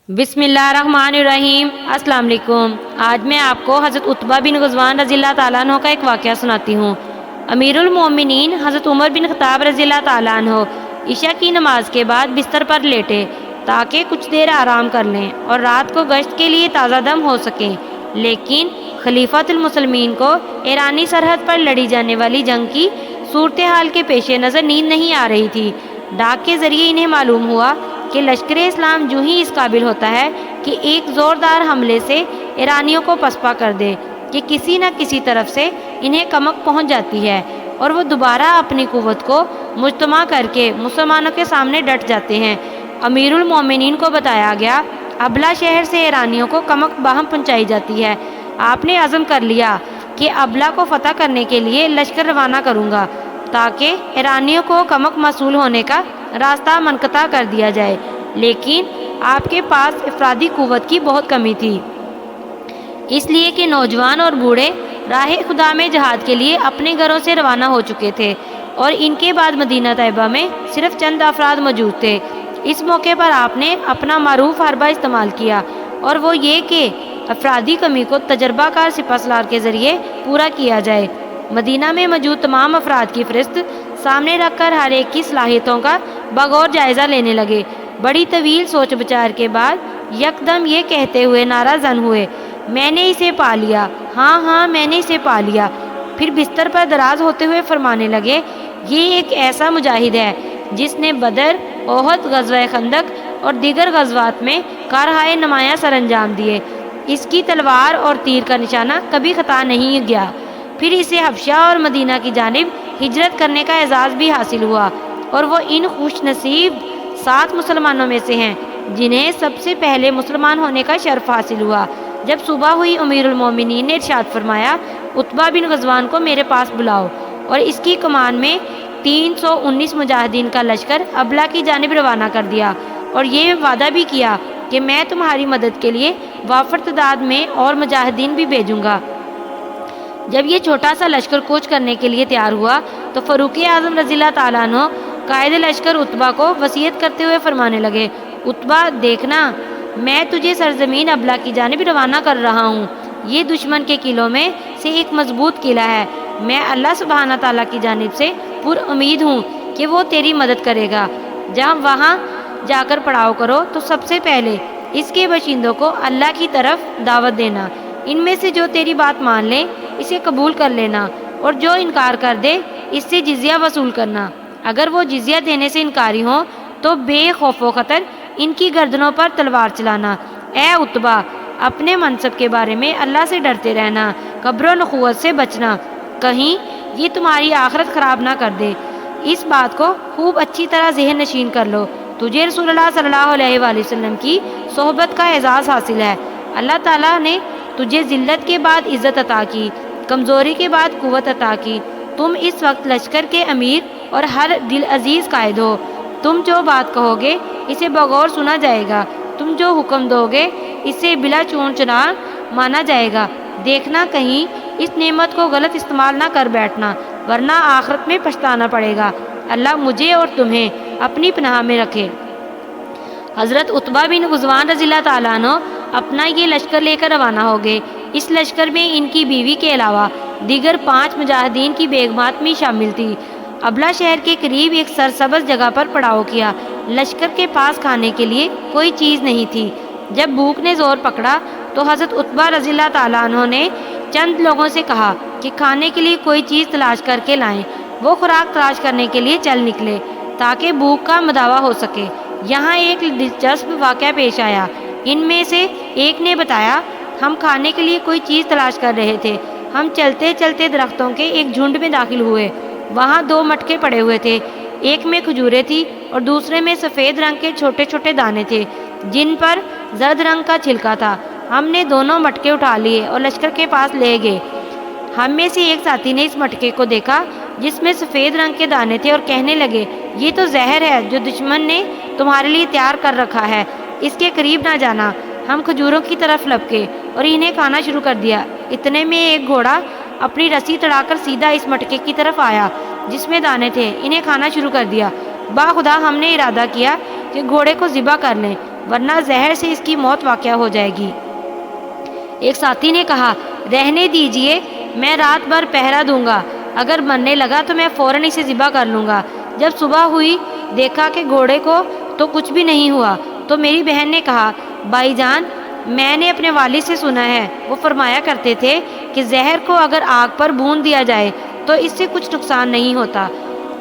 بسم اللہ الرحمن الرحیم۔ السلام علیکم۔ آج میں آپ کو حضرت عتبہ بن غزوان رضی اللہ تعالیٰ عنہ کا ایک واقعہ سناتی ہوں۔ امیر المومنین حضرت عمر بن خطاب رضی اللہ تعالیٰ عنہ عشاء کی نماز کے بعد بستر پر لیٹے تاکہ کچھ دیر آرام کر لیں اور رات کو گشت کے لیے تازہ دم ہو سکیں، لیکن خلیفۃ المسلمین کو ایرانی سرحد پر لڑی جانے والی جنگ کی صورتحال کے پیش نظر نیند نہیں آ رہی تھی۔ ڈاک کے ذریعے انہیں معلوم ہوا کہ لشکر اسلام جو ہی اس قابل ہوتا ہے کہ ایک زوردار حملے سے ایرانیوں کو پسپا کر دے کہ کسی نہ کسی طرف سے انہیں کمک پہنچ جاتی ہے اور وہ دوبارہ اپنی قوت کو مجتمع کر کے مسلمانوں کے سامنے ڈٹ جاتے ہیں۔ امیر المومنین کو بتایا گیا ابلا شہر سے ایرانیوں کو کمک باہم پہنچائی جاتی ہے۔ آپ نے عزم کر لیا کہ ابلا کو فتح کرنے کے لیے لشکر روانہ کروں گا تاکہ ایرانیوں کو کمک موصول ہونے کا راستہ منقطع کر دیا جائے، لیکن آپ کے پاس افرادی قوت کی بہت کمی تھی، اس لیے کہ نوجوان اور بوڑھے راہ خدا میں جہاد کے لیے اپنے گھروں سے روانہ ہو چکے تھے اور ان کے بعد مدینہ طیبہ میں صرف چند افراد موجود تھے۔ اس موقع پر آپ نے اپنا معروف حربہ استعمال کیا اور وہ یہ کہ افرادی کمی کو تجربہ کار سپہ سالار کے ذریعے پورا کیا جائے۔ مدینہ میں موجود تمام افراد کی فہرست سامنے رکھ کر ہر ایک کی صلاحیتوں کا بغور جائزہ لینے لگے۔ بڑی طویل سوچ بچار کے بعد یکدم یہ کہتے ہوئے نعرہ زن ہوئے، میں نے اسے پا لیا، ہاں ہاں میں نے اسے پا لیا۔ پھر بستر پر دراز ہوتے ہوئے فرمانے لگے، یہ ایک ایسا مجاہد ہے جس نے بدر، احد، غزوہ خندق اور دیگر غزوات میں کارہائے نمایاں سر انجام دیے۔ اس کی تلوار اور تیر کا نشانہ کبھی خطا نہیں گیا۔ پھر اسے حبشہ اور مدینہ کی جانب ہجرت کرنے کا اعزاز بھی حاصل ہوا اور وہ ان خوش نصیب 7 مسلمانوں میں سے ہیں جنہیں سب سے پہلے مسلمان ہونے کا شرف حاصل ہوا۔ جب صبح ہوئی امیر المومنین نے ارشاد فرمایا، عتبہ بن غزوان کو میرے پاس بلاؤ، اور اس کی کمان میں 319 مجاہدین کا لشکر ابلا کی جانب روانہ کر دیا اور یہ وعدہ بھی کیا کہ میں تمہاری مدد کے لیے وافر تعداد میں اور مجاہدین بھی بھیجوں گا۔ جب یہ چھوٹا سا لشکر کوچ کرنے کے لیے تیار ہوا تو فاروق اعظم رضی اللہ تعالیٰ عنہ قائد لشکر عتبہ کو وصیت کرتے ہوئے فرمانے لگے، عتبہ دیکھنا، میں تجھے سرزمین ابلا کی جانب روانہ کر رہا ہوں۔ یہ دشمن کے قلعوں میں سے ایک مضبوط قلعہ ہے۔ میں اللہ سبحانہ تعالیٰ کی جانب سے پر امید ہوں کہ وہ تیری مدد کرے گا۔ جب وہاں جا کر پڑاؤ کرو تو سب سے پہلے اس کے باشندوں کو اللہ کی طرف دعوت دینا۔ ان میں سے جو تیری بات مان لے اسے قبول کر لینا، اور جو انکار کر دے اس سے جزیہ وصول کرنا۔ اگر وہ جزیہ دینے سے انکاری ہوں تو بے خوف و خطر ان کی گردنوں پر تلوار چلانا۔ اے عتبہ، اپنے منصب کے بارے میں اللہ سے ڈرتے رہنا، قبر و نخوت سے بچنا، کہیں یہ تمہاری آخرت خراب نہ کر دے۔ اس بات کو خوب اچھی طرح ذہن نشین کر لو، تجھے رسول اللہ صلی اللہ علیہ وآلہ وسلم کی صحبت کا اعزاز حاصل ہے۔ اللہ تعالیٰ نے تجھے ذلت کے بعد عزت عطا کی، کمزوری کے بعد قوت عطا کی۔ تم اس وقت لشکر کے امیر اور ہر دل عزیز قائد ہو۔ تم جو بات کہو گے اسے بغور سنا جائے گا، تم جو حکم دو گے اسے بلا چون چنا مانا جائے گا۔ دیکھنا کہیں اس نعمت کو غلط استعمال نہ کر بیٹھنا، ورنہ آخرت میں پچھتانا پڑے گا۔ اللہ مجھے اور تمہیں اپنی پناہ میں رکھے۔ حضرت عتبہ بن غزوان رضی اللہ تعالیٰ عنہ اپنا یہ لشکر لے کر روانہ ہو گئے۔ اس لشکر میں ان کی بیوی کے علاوہ دیگر 5 مجاہدین کی بیگمات بھی شامل تھی۔ ابلا شہر کے قریب ایک سرسبز جگہ پر پڑاؤ کیا۔ لشکر کے پاس کھانے کے لیے کوئی چیز نہیں تھی۔ جب بھوک نے زور پکڑا تو حضرت عتبہ رضی اللہ تعالیٰ عنہ نے چند لوگوں سے کہا کہ کھانے کے لیے کوئی چیز تلاش کر کے لائیں۔ وہ خوراک تلاش کرنے کے لیے چل نکلے تاکہ بھوک کا مداوع ہو سکے۔ یہاں ایک دلچسپ واقعہ پیش آیا۔ ان میں سے ایک نے بتایا، ہم کھانے کے لیے کوئی چیز تلاش کر رہے تھے، ہم چلتے چلتے درختوں کے ایک جھنڈ میں داخل ہوئے۔ وہاں 2 مٹکے پڑے ہوئے تھے، ایک میں کھجوریں تھی اور دوسرے میں سفید رنگ کے چھوٹے چھوٹے دانے تھے جن پر زرد رنگ کا چھلکا تھا۔ ہم نے دونوں مٹکے اٹھا لیے اور لشکر کے پاس لے گئے۔ ہم میں سے ایک ساتھی نے اس مٹکے کو دیکھا جس میں سفید رنگ کے دانے تھے اور کہنے لگے، یہ تو زہر ہے جو دشمن نے تمہارے لیے تیار کر رکھا ہے، اس کے قریب نہ جانا۔ ہم کھجوروں کی طرف لپکے اور انہیں کھانا شروع کر دیا۔ اتنے میں ایک گھوڑا اپنی رسی تڑا کر سیدھا اس مٹکے کی طرف آیا جس میں دانے تھے، انہیں کھانا شروع کر دیا۔ باخدا ہم نے ارادہ کیا کہ گھوڑے کو ذبح کر لیں، ورنہ زہر سے اس کی موت واقع ہو جائے گی۔ ایک ساتھی نے کہا، رہنے دیجئے، میں رات بھر پہرا دوں گا، اگر مرنے لگا تو میں فوراً اسے ذبح کر لوں گا۔ جب صبح ہوئی دیکھا کہ گھوڑے کو تو کچھ بھی نہیں ہوا، تو میری بہن نے کہا، بھائی جان، میں نے اپنے والد سے سنا ہے، وہ فرمایا کرتے تھے کہ زہر کو اگر آگ پر بھون دیا جائے تو اس سے کچھ نقصان نہیں ہوتا۔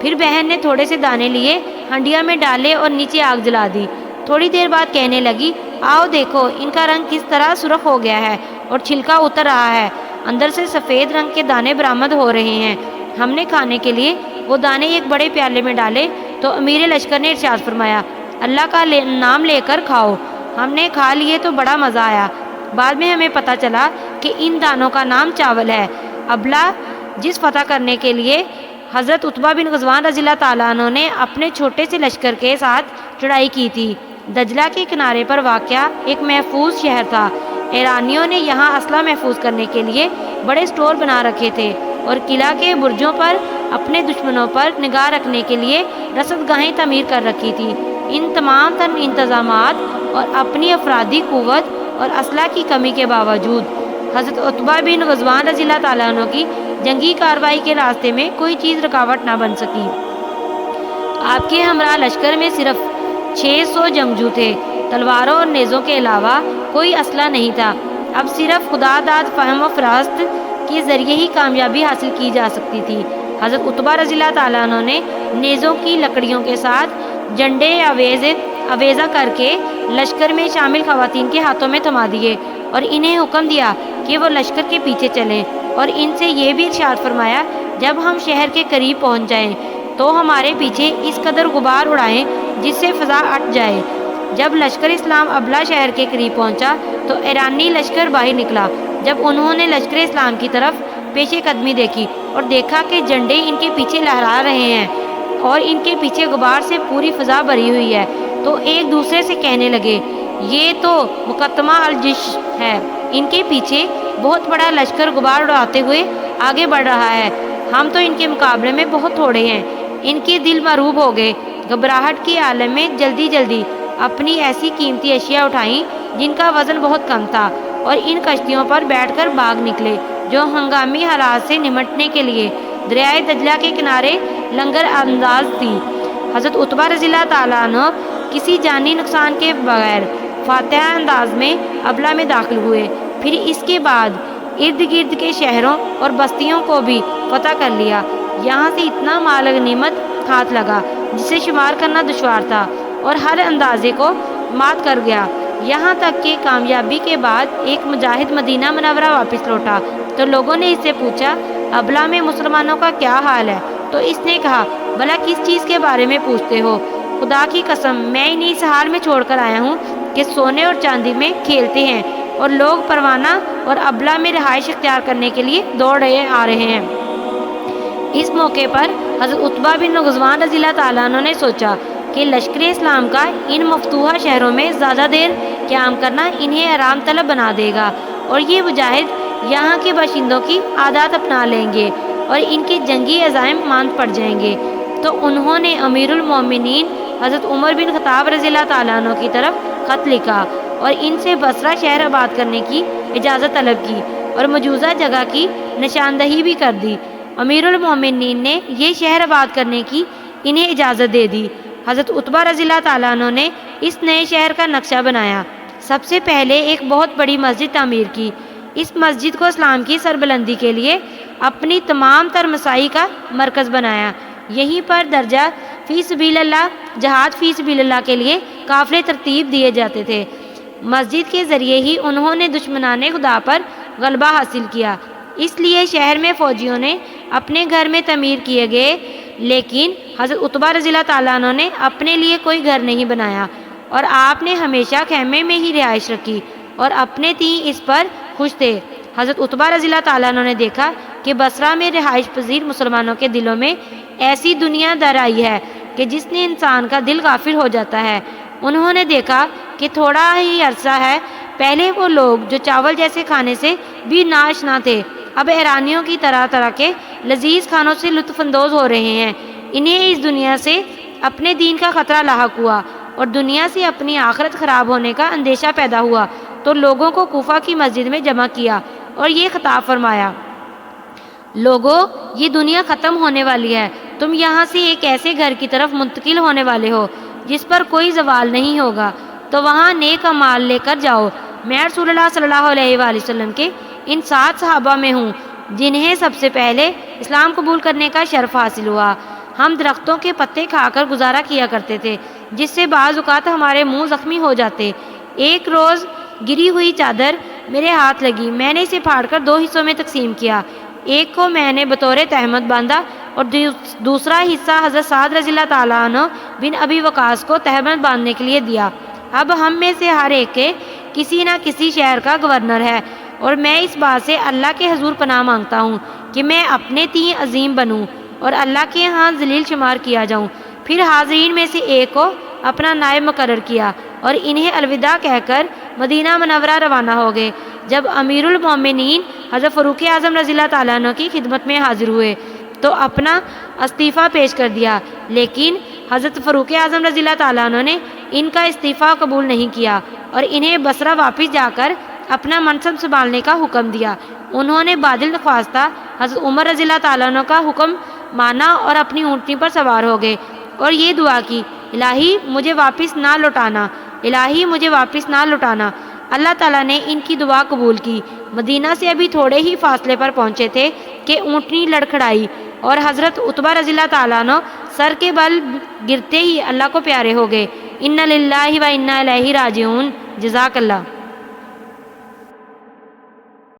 پھر بہن نے تھوڑے سے دانے لیے، ہنڈیا میں ڈالے اور نیچے آگ جلا دی۔ تھوڑی دیر بعد کہنے لگی، آؤ دیکھو ان کا رنگ کس طرح سرخ ہو گیا ہے اور چھلکا اتر رہا ہے، اندر سے سفید رنگ کے دانے برآمد ہو رہے ہیں۔ ہم نے کھانے کے لیے وہ دانے ایک بڑے پیالے میں ڈالے تو امیر لشکر نے ارشاد فرمایا، اللہ کا نام لے کر کھاؤ۔ ہم نے کھا لیے تو بڑا مزہ آیا۔ بعد میں ہمیں پتہ چلا کہ ان دانوں کا نام چاول ہے۔ ابلا جس فتح کرنے کے لیے حضرت عتبہ بن غزوان رضی اللہ تعالیٰ عنہ نے اپنے چھوٹے سے لشکر کے ساتھ چڑھائی کی تھی، دجلہ کے کنارے پر واقع ایک محفوظ شہر تھا۔ ایرانیوں نے یہاں اسلحہ محفوظ کرنے کے لیے بڑے سٹور بنا رکھے تھے اور قلعہ کے برجوں پر اپنے دشمنوں پر نگاہ رکھنے کے لیے رصد گاہیں تعمیر کر رکھی تھی۔ ان تمام تر انتظامات اور اپنی افرادی قوت اور اسلحہ کی کمی کے باوجود حضرت عتبہ بن غزوان رضی اللہ تعالیٰ عنہ کی جنگی کارروائی کے راستے میں کوئی چیز رکاوٹ نہ بن سکی۔ آپ کے ہمراہ لشکر میں صرف 600 جنگجو تھے، تلواروں اور نیزوں کے علاوہ کوئی اسلحہ نہیں تھا۔ اب صرف خدا داد فہم و فراست کے ذریعے ہی کامیابی حاصل کی جا سکتی تھی۔ حضرت عتبہ رضی اللہ تعالیٰ عنہ نے نیزوں کی لکڑیوں کے ساتھ جنڈے آویزہ کر کے لشکر میں شامل خواتین کے ہاتھوں میں تھما دیے اور انہیں حکم دیا کہ وہ لشکر کے پیچھے چلیں، اور ان سے یہ بھی ارشاد فرمایا، جب ہم شہر کے قریب پہنچ جائیں تو ہمارے پیچھے اس قدر غبار اڑائیں جس سے فضا اٹھ جائے۔ جب لشکر اسلام ابلا شہر کے قریب پہنچا تو ایرانی لشکر باہر نکلا۔ جب انہوں نے لشکر اسلام کی طرف پیشے قدمی دیکھی اور دیکھا کہ جھنڈے ان کے پیچھے لہرا رہے ہیں اور ان کے پیچھے غبار سے پوری فضا بھری ہوئی ہے، تو ایک دوسرے سے کہنے لگے، یہ تو مقدمہ الجیش ہے، ان کے پیچھے بہت بڑا لشکر غبار اڑاتے ہوئے آگے بڑھ رہا ہے، ہم تو ان کے مقابلے میں بہت تھوڑے ہیں۔ ان کے دل مرعوب ہو گئے، گھبراہٹ کی عالم میں جلدی جلدی اپنی ایسی قیمتی اشیاء اٹھائیں جن کا وزن بہت کم تھا اور ان کشتیوں پر بیٹھ کر بھاگ نکلے جو ہنگامی حالات سے نمٹنے کے لیے دریائے دجلہ کے کنارے لنگر انداز تھی۔ حضرت عتبہ رضی اللہ تعالیٰ عنہ کسی جانی نقصان کے بغیر فاتحہ انداز میں ابلا میں داخل ہوئے، پھر اس کے بعد ارد گرد کے شہروں اور بستیوں کو بھی فتح کر لیا۔ یہاں سے اتنا مال غنیمت ہاتھ لگا جسے شمار کرنا دشوار تھا اور ہر اندازے کو مات کر گیا، یہاں تک کہ کامیابی کے بعد ایک مجاہد مدینہ منورہ واپس لوٹا تو لوگوں نے اس سے پوچھا، ابلا میں مسلمانوں کا کیا حال ہے؟ تو اس نے کہا، بھلا کس چیز کے بارے میں پوچھتے ہو؟ خدا کی قسم، میں انہیں اس حال میں چھوڑ کر آیا ہوں کہ سونے اور چاندی میں کھیلتے ہیں اور لوگ پروانہ اور ابلا میں رہائش اختیار کرنے کے لیے دوڑ آ رہے ہیں۔ اس موقع پر حضرت عتبہ بن غزوان رضی اللہ تعالیٰ عنہ نے سوچا کہ لشکر اسلام کا ان مفتوحہ شہروں میں زیادہ دیر قیام کرنا انہیں آرام طلب بنا دے گا اور یہ مجاہد یہاں کے باشندوں کی عادات اپنا لیں گے اور ان کے جنگی عزائم ماند پڑ جائیں گے۔ تو انہوں نے امیر المومنین حضرت عمر بن خطاب رضی اللہ تعالیٰ عنہ کی طرف خط لکھا اور ان سے بصرہ شہر آباد کرنے کی اجازت طلب کی اور موجودہ جگہ کی نشاندہی بھی کر دی۔ امیر المومنین نے یہ شہر آباد کرنے کی انہیں اجازت دے دی۔ حضرت عتبہ رضی اللہ تعالیٰ عنہ نے اس نئے شہر کا نقشہ بنایا۔ سب سے پہلے ایک بہت بڑی مسجد تعمیر کی۔ اس مسجد کو اسلام کی سربلندی کے لیے اپنی تمام تر مساعی کا مرکز بنایا۔ یہیں پر درجہ فی سبیل اللہ، جہاد فی سبیل اللہ کے لیے قافلے ترتیب دیے جاتے تھے۔ مسجد کے ذریعے ہی انہوں نے دشمنان خدا پر غلبہ حاصل کیا۔ اس لیے شہر میں فوجیوں نے اپنے گھر میں تعمیر کیے گئے، لیکن حضرت عتبہ رضی اللہ تعالیٰ عنہ نے اپنے لیے کوئی گھر نہیں بنایا اور آپ نے ہمیشہ خیمے میں ہی رہائش رکھی اور اپنے تئیں اس پر خوش تھے۔ حضرت عتبہ رضی اللہ تعالیٰ عنہ نے دیکھا کہ بصرہ میں رہائش پذیر مسلمانوں کے دلوں میں ایسی دنیا در آئی ہے کہ جس نے انسان کا دل غافل ہو جاتا ہے۔ انہوں نے دیکھا کہ تھوڑا ہی عرصہ ہے پہلے وہ لوگ جو چاول جیسے کھانے سے بھی ناآشنا تھے، اب ایرانیوں کی طرح طرح کے لذیذ کھانوں سے لطف اندوز ہو رہے ہیں۔ انہیں اس دنیا سے اپنے دین کا خطرہ لاحق ہوا اور دنیا سے اپنی آخرت خراب ہونے کا اندیشہ پیدا ہوا تو لوگوں کو کوفہ کی مسجد میں جمع کیا اور یہ خطاب فرمایا: لوگوں، یہ دنیا ختم ہونے والی ہے، تم یہاں سے ایک ایسے گھر کی طرف منتقل ہونے والے ہو جس پر کوئی زوال نہیں ہوگا، تو وہاں نیک اعمال لے کر جاؤ۔ میں رسول اللہ صلی اللہ علیہ وآلہ وسلم کے ان 7 صحابہ میں ہوں جنہیں سب سے پہلے اسلام قبول کرنے کا شرف حاصل ہوا۔ ہم درختوں کے پتے کھا کر گزارا کیا کرتے تھے، جس سے بعض اوقات ہمارے منہ زخمی ہو جاتے۔ ایک روز گری ہوئی چادر میرے ہاتھ لگی، میں نے اسے پھاڑ کر 2 حصوں میں تقسیم کیا۔ ایک کو میں نے بطور تہمت باندھا اور دوسرا حصہ حضرت سعد رضی اللہ تعالیٰ عنہ بن ابی وقاص کو تہمت باندھنے کے لیے دیا۔ اب ہم میں سے ہر ایک کے کسی نہ کسی شہر کا گورنر ہے، اور میں اس بات سے اللہ کے حضور پناہ مانگتا ہوں کہ میں اپنے تئیں عظیم بنوں اور اللہ کے ہاں ذلیل شمار کیا جاؤں۔ پھر حاضرین میں سے ایک کو اپنا نائب مقرر کیا اور انہیں الوداع کہہ کر مدینہ منورہ روانہ ہو گئے۔ جب امیر المومنین حضرت فاروق اعظم رضی اللہ تعالیٰ عنہ کی خدمت میں حاضر ہوئے تو اپنا استعفیٰ پیش کر دیا، لیکن حضرت فاروق اعظم رضی اللہ تعالیٰ عنہ نے ان کا استعفیٰ قبول نہیں کیا اور انہیں بصرہ واپس جا کر اپنا منصب سنبھالنے کا حکم دیا۔ انہوں نے بادل نخواستہ حضرت عمر رضی اللہ تعالیٰ عنہ کا حکم مانا اور اپنی اونٹنی پر سوار ہو گئے اور یہ دعا کی: الہی مجھے واپس نہ لوٹانا، الہی مجھے واپس نہ لوٹانا۔ اللہ تعالیٰ نے ان کی دعا قبول کی۔ مدینہ سے ابھی تھوڑے ہی فاصلے پر پہنچے تھے کہ اونٹنی لڑکھڑائی اور حضرت عتبہ رضی اللہ تعالیٰ عنہ سر کے بل گرتے ہی اللہ کو پیارے ہو گئے۔ انا للہ و انا الیہ راجعون۔ جزاک اللہ۔